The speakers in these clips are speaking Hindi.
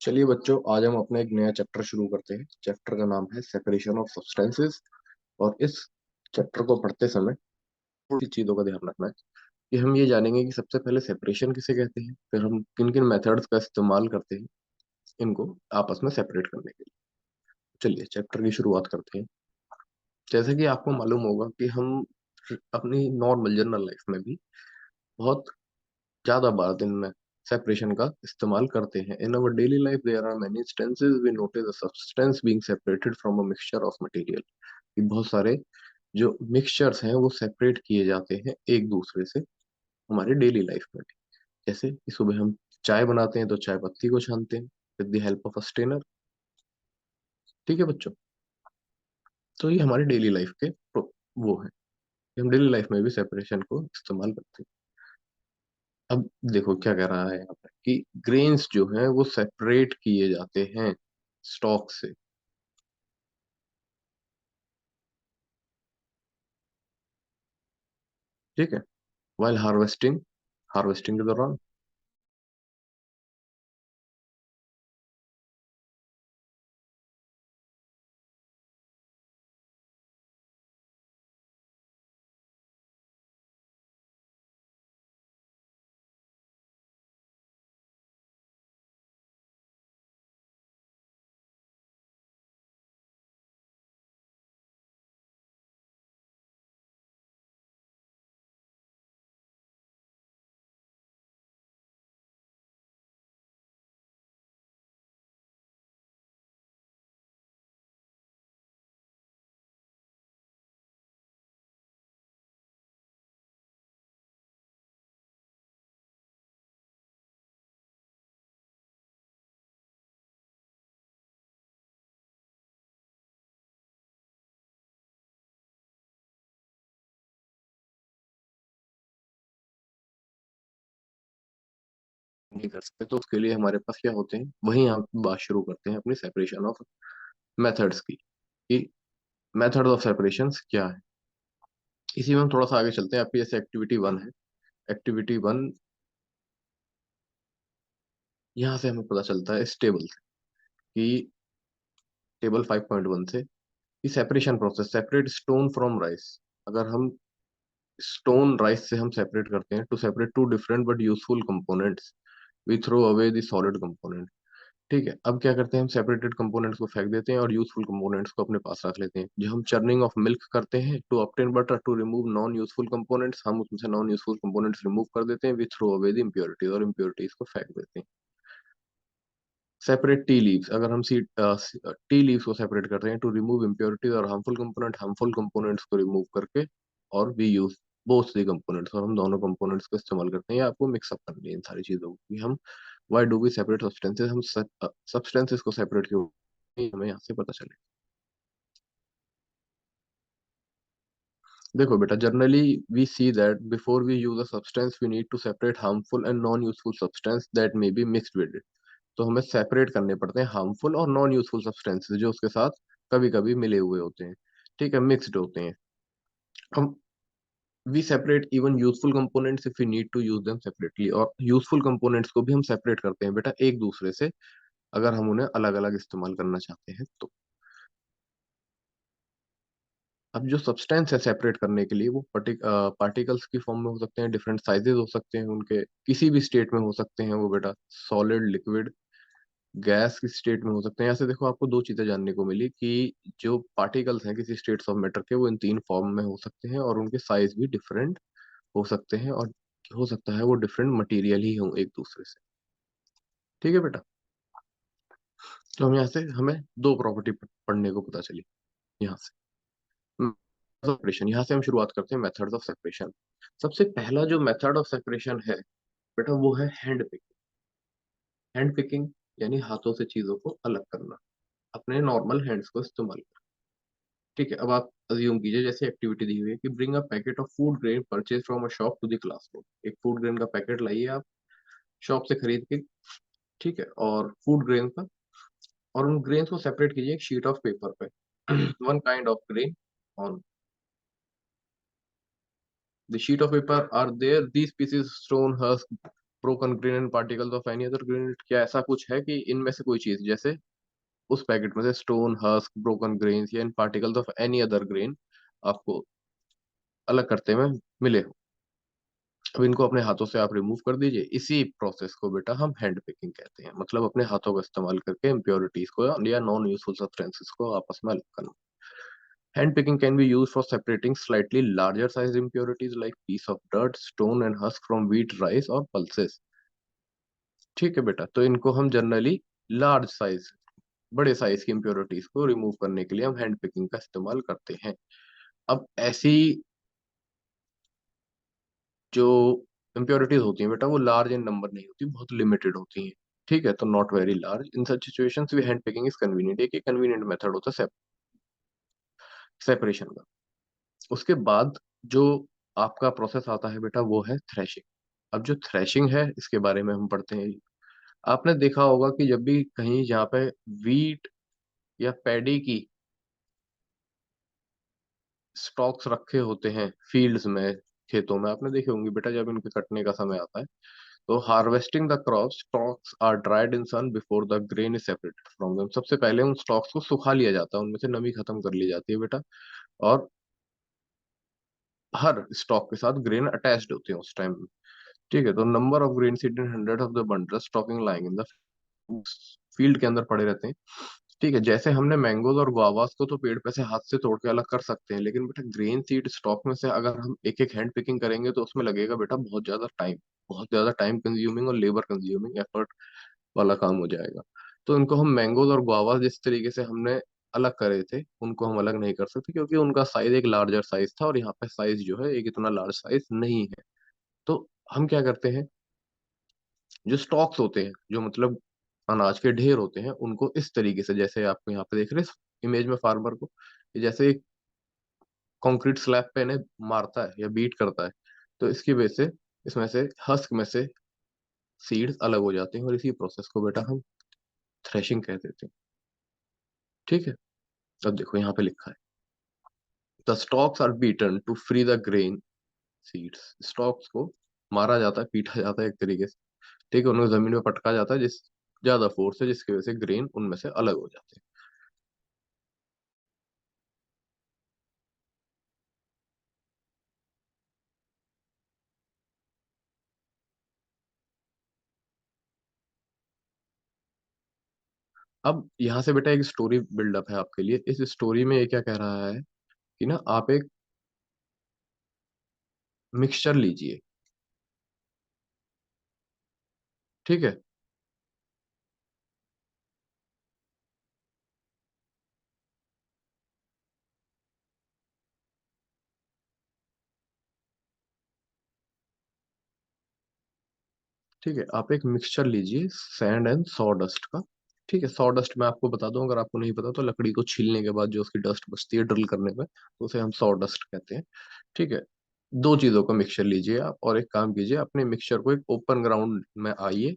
चलिए बच्चों, आज हम अपना एक नया चैप्टर शुरू करते हैं। चैप्टर का नाम है सेपरेशन ऑफ सब्सटेंसेस। और इस चैप्टर को पढ़ते समय थोड़ी चीजों का ध्यान रखना है कि हम ये जानेंगे कि सबसे पहले सेपरेशन किसे कहते हैं, फिर हम किन किन मेथड्स का इस्तेमाल करते हैं इनको आपस में सेपरेट करने के लिए। चलिए चैप्टर की शुरुआत करते हैं। जैसे कि आपको मालूम होगा कि हम अपनी नॉर्मल जनरल लाइफ में भी बहुत ज्यादा बार दिन में सेपरेशन का इस्तेमाल करते हैं। In our daily life there are many instances we notice a substance being separated from a mixture of material. कि बहुत सारे जो मिक्सचर्स हैं वो सेपरेट किए जाते हैं एक दूसरे से हमारे डेली लाइफ में भी। जैसे कि सुबह हम चाय बनाते हैं तो चाय पत्ती को छानते हैं with the help of a strainer. ठीक है बच्चों, तो ये हमारे डेली लाइफ के वो है कि हम डेली लाइफ में भी सेपरेशन को इस्तेमाल करते हैं। अब देखो क्या कह रहा है यहाँ पे कि ग्रेन्स जो हैं वो सेपरेट किए जाते हैं स्टॉक से। ठीक है, वाइल हार्वेस्टिंग, हार्वेस्टिंग के दौरान। नहीं कर सकते तो उसके लिए हमारे पास क्या होते हैं, वहीं हम बात शुरू करते हैं अपनी सेपरेशन ऑफ मेथड्स की कि मेथड ऑफ सेपरेशन क्या है। इसी में हम थोड़ा सा आगे चलते हैं। आपकी जैसे एक्टिविटी वन है, एक्टिविटी वन, यहाँ से हमें पता चलता है इस टेबल से कि टेबल 5.1 से कि separation process, separate stone from rice. अगर हम स्टोन राइस से हम सेपरेट करते हैं to separate to different but useful components, we throw away the solid component. ठीक है, अब क्या करते हैं, हम सेपरेटेड कंपोनेंट्स को फेंक देते हैं और यूजफुल कंपोनेंट्स को अपने पास रख लेते हैं। जो हम चर्निंग ऑफ मिल्क करते हैं to obtain butter to remove non useful components, हम उसमें से नॉन यूजफुल कंपोनेंट्स रिमूव कर देते हैं, we throw away the impurities, और इम्प्योरिटीज को फेंक देते हैं। सेपरेट टी लीव्स, अगर हम सी टी लीव्स को सेपरेट कर रहे हैं टू रिमूव इम्प्योरिटीज और हार्मफुल कंपोनेंट्स को रिमूव करके, और we use both the components, और हम दोनों कंपोनेंट्स को इस्तेमाल करते हैं। ये आपको मिक्सअप करनी है इन सारी चीजों को कि हम why do we separate substances, हम सब्सटेंसेस को सेपरेट क्यों, ये हमें यहाँ से पता चले। देखो बेटा, generally we see that before we use a substance we need to separate harmful and non useful substance that may be mixed with it. तो हमें सेपरेट करने पड़ते हैं हार्मफुल और नॉन यूजफुल सब्सटेंसेस जो उसके साथ कभी कभी मिले हुए होते हैं। ठीक है, मिक्स्ड होते हैं। हम we separate even useful components if we need to use them separately, और यूजफुल कंपोनेंट्स को भी हम सेपरेट करते हैं बेटा एक दूसरे से, अगर हम उन्हें अलग अलग इस्तेमाल करना चाहते हैं तो। अब जो सब्सटेंस है सेपरेट करने के लिए वो पार्टिकल्स की फॉर्म में हो सकते हैं, डिफरेंट साइजेस हो सकते हैं उनके, किसी भी स्टेट में हो सकते हैं वो बेटा, सॉलिड, लिक्विड, गैस की स्टेट में हो सकते हैं। ऐसे देखो आपको दो चीजें जानने को मिली कि जो पार्टिकल्स हैं किसी स्टेट्स ऑफ मैटर के, वो इन तीन फॉर्म में हो सकते हैं और उनके साइज भी डिफरेंट हो सकते हैं, और हो सकता है वो डिफरेंट मटेरियल ही हो एक दूसरे से। ठीक है बेटा, तो हम यहाँ से हमें दो प्रॉपर्टी पढ़ने को पता चली यहाँ से। सेपरेशन, यहाँ से हम शुरुआत करते हैं मेथड्स ऑफ सेपरेशन। सबसे पहला जो मेथड ऑफ सेपरेशन है बेटा वो है हैंड पिकिंग। हैंड पिकिंग यानी हाथों से चीजों को अलग करना अपने नॉर्मल हैंड्स को इस्तेमाल। ठीक है, अब आप अज्यूम कीजिए जैसे एक्टिविटी दी हुई है कि bring a packet of food grain purchase from a shop to the classroom. एक फूड ग्रेन का पैकेट लाइए आप शॉप से खरीद के। ठीक है, और फूड ग्रेन का, और उन ग्रेन्स को सेपरेट कीजिए एक शीट ऑफ पेपर पे। One kind of grain on the sheet of paper are there these pieces stone husk broken grain and particles of any other grain, क्या ऐसा कुछ है कि इनमें से कोई चीज, जैसे उस पैकेट में से स्टोन, हस्क, ब्रोकन ग्रेन्स या in particles of any other grain आपको अलग करते हुए मिले हो। अब इनको अपने हाथों से आप रिमूव कर दीजिए। इसी प्रोसेस को बेटा हम हैंड पिकिंग कहते हैं, मतलब अपने हाथों का इस्तेमाल करके इम्प्योरिटीज को या नॉन यूजफुल सब्सटेंसेस को आपस में अलग करना। Hand picking can be used for separating slightly larger size impurities like piece of dirt, stone and husk from wheat, rice or pulses। ठीक है बेटा, तो इनको हम जनरली लार्ज साइज, बड़े साइज की इम्प्योरिटीज को रिमूव करने के लिए हम हैंड पिकिंग का इस्तेमाल करते हैं। अब ऐसी जो इम्प्योरिटीज होती हैं बेटा, वो लार्ज इन नंबर नहीं होती, बहुत लिमिटेड होती हैं। ठीक है, तो not very large, in such situations we hand picking is convenient, एक कन्वीनियंट मेथड होता है सेपरेशन का। उसके बाद जो आपका प्रोसेस आता है बेटा, वो है थ्रेशिंग। अब जो थ्रेशिंग है, इसके बारे में हम पढ़ते हैं। आपने देखा होगा कि जब भी कहीं जहाँ पे वीट या पैडी की स्टॉक्स रखे होते हैं फील्ड्स में, खेतों में, आपने देखे होंगे बेटा, जब इनके कटने का समय आता है तो harvesting the crop stalks are dried in sun before the grain is separated from them. सबसे पहले उन स्टॉक्स को सुखा लिया जाता है, उनमें से नमी खत्म कर ली जाती है बेटा, और हर स्टॉक के साथ ग्रेन अटैच्ड होते हैं उस टाइम। ठीक है, तो number of grain seed in hundred of the bundle stocking lying in the field के अंदर पड़े रहते हैं। ठीक है, जैसे हमने मैंगोज और गुआवास को तो पेड़ पे से हाथ से तोड़ के अलग कर सकते हैं, लेकिन बेटा ग्रेन सीड स्टॉक में से अगर हम एक एक हैंड पिकिंग करेंगे तो उसमें लगेगा बेटा बहुत ज्यादा टाइम, बहुत ज्यादा टाइम कंज्यूमिंग और लेबर कंज्यूमिंग एफर्ट वाला काम हो जाएगा। तो इनको हम मैंगोज और गुआवास जिस तरीके से हमने अलग करे थे, उनको हम अलग नहीं कर सकते, क्योंकि उनका साइज एक लार्जर साइज था और यहाँ पे साइज जो है एक इतना लार्ज साइज नहीं है। तो हम क्या करते हैं, जो स्टॉक्स होते हैं, जो मतलब अनाज के ढेर होते हैं, उनको इस तरीके से, जैसे आपको यहाँ पे देख रहे हैं इमेज में फार्मर को, ये जैसे एक कंक्रीट स्लैब पे इन्हें मारता है या बीट करता है, तो इसकी वजह से इसमें से हस्क में से सीड्स अलग हो जाते हैं, और इसी प्रोसेस को बेटा हम थ्रेशिंग कह देते हैं। ठीक है, अब देखो यहाँ पे लिखा है, the stalks are beaten to free the grain seeds. Stalks को मारा जाता है, पीटा जाता है एक तरीके से। ठीक है, उन्हें जमीन में पटका जाता है जिस ज्यादा फोर्स है, जिसकी वजह से ग्रेन उनमें से अलग हो जाते हैं। अब यहाँ से बेटा एक स्टोरी बिल्डअप है आपके लिए। इस स्टोरी में ये क्या कह रहा है कि ना, आप एक मिक्सचर लीजिए। ठीक है, ठीक है, आप एक मिक्सचर लीजिए सैंड एंड सॉ डस्ट का। ठीक है, सॉ डस्ट मैं आपको बता दूं, अगर आपको नहीं पता तो लकड़ी को छीलने के बाद जो उसकी डस्ट बचती है ड्रिल करने में, तो उसे हम सॉ डस्ट कहते हैं। ठीक है, दो चीजों का मिक्सचर लीजिए आप, और एक काम कीजिए, अपने मिक्सचर को एक ओपन ग्राउंड में आइए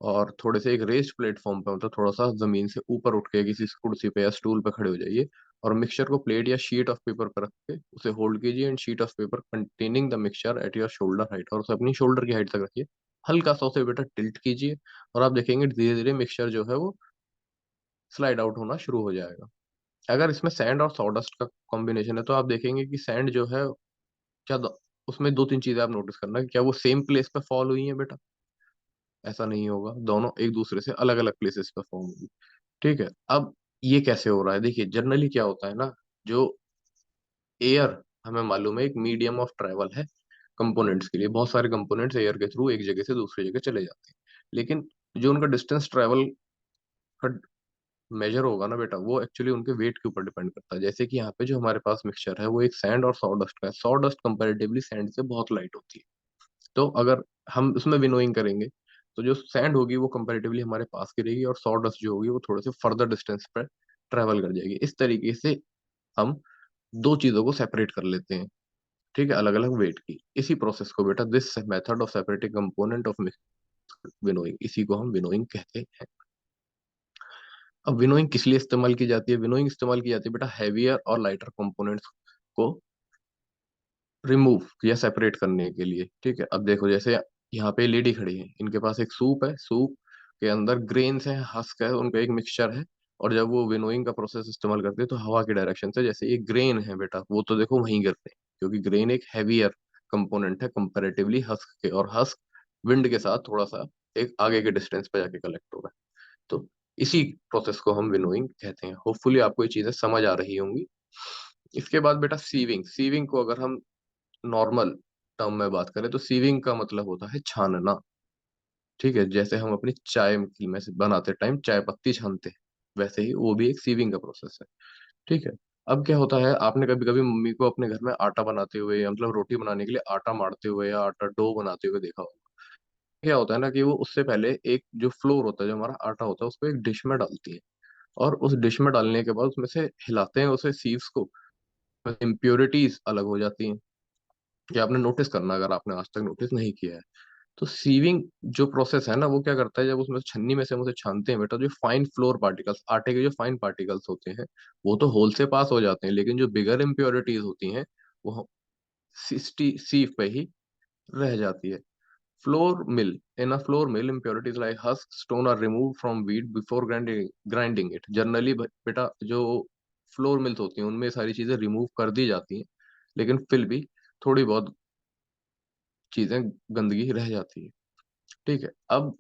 और थोड़े से एक रेस्ड प्लेटफॉर्म पे, मतलब थोड़ा सा जमीन से ऊपर उठ के किसी कुर्सी पे या स्टूल पे खड़े हो जाइए, और मिक्सचर को प्लेट या शीट ऑफ पेपर पर रख के उसे होल्ड कीजिए, and sheet of paper containing the mixture at your shoulder height, और उसे अपनी शोल्डर की हाइट तक रखिए। हल्का सा उसे बेटा टिल्ट कीजिए, और आप देखेंगे धीरे धीरे मिक्सचर जो है वो स्लाइड आउट होना शुरू हो जाएगा। अगर इसमें सैंड और सॉडस्ट का कॉम्बिनेशन है, तो आप देखेंगे कि सैंड जो है, क्या उसमें दो तीन चीजें आप नोटिस करना कि क्या वो सेम प्लेस पे फॉल हुई है बेटा। ऐसा नहीं होगा, दोनों एक दूसरे से अलग अलग प्लेसेस पे फॉर्म होगी। ठीक है, अब ये कैसे हो रहा है, देखिए जनरली क्या होता है ना, जो एयर, हमें मालूम है एक मीडियम ऑफ ट्रेवल है कंपोनेंट्स के लिए, बहुत सारे कंपोनेंट्स एयर के थ्रू एक जगह से दूसरी जगह चले जाते हैं, लेकिन जो उनका डिस्टेंस ट्रेवल का मेजर होगा ना बेटा, वो एक्चुअली उनके वेट के ऊपर डिपेंड करता है। जैसे कि यहाँ पे जो हमारे पास मिक्सचर है वो एक सैंड और सॉडस्ट का है। सॉडस्ट कंपैरेटिवली सैंड से बहुत लाइट होती है, तो अगर हम उसमें विनोइंग करेंगे तो जो सैंड होगी वो कंपैरेटिवली हमारे पास की रहेगी, और सॉडस्ट जो होगी वो थोड़े से फर्दर डिस्टेंस पर ट्रेवल कर जाएगी। इस तरीके से हम दो चीजों को सेपरेट कर लेते हैं, ठीक है, अलग अलग वेट की। इसी प्रोसेस को बेटा, this method of separating component of winnowing, इसी को हम विनोइंग कहते हैं। अब विनोइंग किस लिए इस्तेमाल की जाती है, विनोइंग इस्तेमाल की जाती है बेटा हैवियर और लाइटर कंपोनेंट्स को रिमूव या सेपरेट करने के लिए। ठीक है, अब देखो जैसे यहाँ पे लेडी खड़ी है, इनके पास एक सूप है, सूप के अंदर ग्रेन्स है, हस्क है, उनका एक मिक्सचर है। और जब वो विनोइंग का प्रोसेस इस्तेमाल करते हैं तो हवा की डायरेक्शन से, जैसे ये ग्रेन है बेटा, वो तो देखो वहीं गिरते हैं, क्योंकि ग्रेन एक हैवियर कंपोनेंट है कंपैरेटिवली हस्क के, और हस्क विंड के साथ थोड़ा सा एक आगे के डिस्टेंस पे जाके कलेक्ट होगा। तो इसी प्रोसेस को हम विनोइंग कहते हैं। होपफुली आपको ये चीजें समझ आ रही होंगी। इसके बाद बेटा सीविंग, सीविंग को अगर हम नॉर्मल टर्म में बात करें तो सीविंग का मतलब होता है छानना। ठीक है, जैसे हम अपनी चाय में से बनाते टाइम चाय पत्ती छानते हैं, वैसे ही वो भी एक सीविंग का प्रोसेस है। ठीक है। अब क्या होता है, आपने कभी कभी मम्मी को अपने घर में आटा बनाते हुए, या मतलब रोटी बनाने के लिए आटा मारते हुए या आटा डो बनाते हुए देखा होगा। क्या होता है ना कि वो उससे पहले एक जो फ्लोर होता है, जो हमारा आटा होता है, उसको एक डिश में डालती है। और उस डिश में डालने के बाद उसमें से हिलाते हैं उसे, सीव्स को, इम्प्योरिटीज अलग हो जाती हैं। ये आपने नोटिस करना, अगर आपने आज तक नोटिस नहीं किया है। तो सीविंग जो प्रोसेस है ना, वो क्या करता है, जब उसमें छन्नी में से हम उसे छानते हैं बेटा, जो फाइन फ्लोर पार्टिकल्स, आटे के जो फाइन पार्टिकल्स होते हैं, वो तो होल से पास हो जाते हैं, लेकिन जो बिगर इम्प्योरिटीज होती हैं वो सिस्टी सीव पे ही रह जाती है। Flour mill, in a flour mill impurities like husk stone are removed from wheat before grinding it generally. बेटा जो फ्लोर मिल्स होती हैं उनमें सारी चीजें रिमूव कर दी जाती हैं, लेकिन फिर भी थोड़ी बहुत चीजें, गंदगी रह जाती है। ठीक है। अब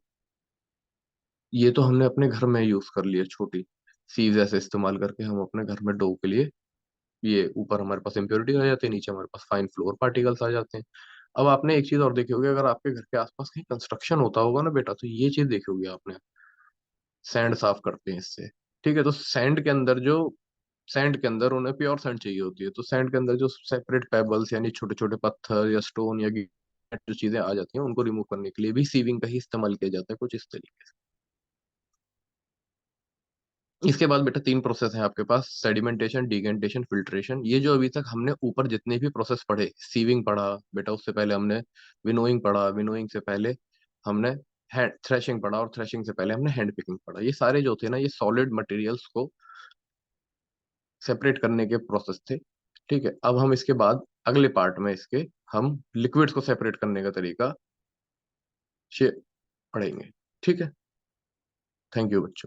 ये तो हमने अपने घर में यूज कर लिया, छोटी सीज ऐसे इस्तेमाल करके हम अपने घर में डो के लिए, ये ऊपर हमारे पास इम्प्योरिटी आ जाती है, नीचे हमारे पास फाइन फ्लोर पार्टिकल्स आ जाते हैं। अब आपने एक चीज और देखी होगी, अगर आपके घर के आसपास कहीं कंस्ट्रक्शन होता होगा ना बेटा, तो ये चीज देखी होगी आपने, सैंड साफ करते हैं इससे। ठीक है, तो सैंड के अंदर उन्हें प्योर सैंड चाहिए होती है, तो सैंड के अंदर जो सेपरेट पेबल्स यानी छोटे छोटे पत्थर या स्टोन या जो चीजें आ जाती हैं, उनको रिमूव करने के लिए भी सीविंग का ही इस्तेमाल किया जाता है, कुछ इस तरीके से। इसके बाद बेटा तीन प्रोसेस हैं आपके पास, सेडिमेंटेशन, डिगेंटेशन, फिल्ट्रेशन। ये जो अभी तक हमने ऊपर जितने भी प्रोसेस पढ़े, सीविंग पढ़ा बेटा, उससे पहले हमने विनोइंग पढ़ा, विनोइंग से पहले हमने हैंड थ्रेशिंग पढ़ा, और थ्रेशिंग से पहले हमने हैंड पिकिंग पढ़ा। ये सारे जो थे ना, ये सॉलिड मटेरियल्स को सेपरेट करने के प्रोसेस थे। ठीक है, अब हम इसके बाद अगले पार्ट में इसके हम लिक्विड्स को सेपरेट करने का तरीका पढ़ेंगे। ठीक है। थैंक यू बच्चों।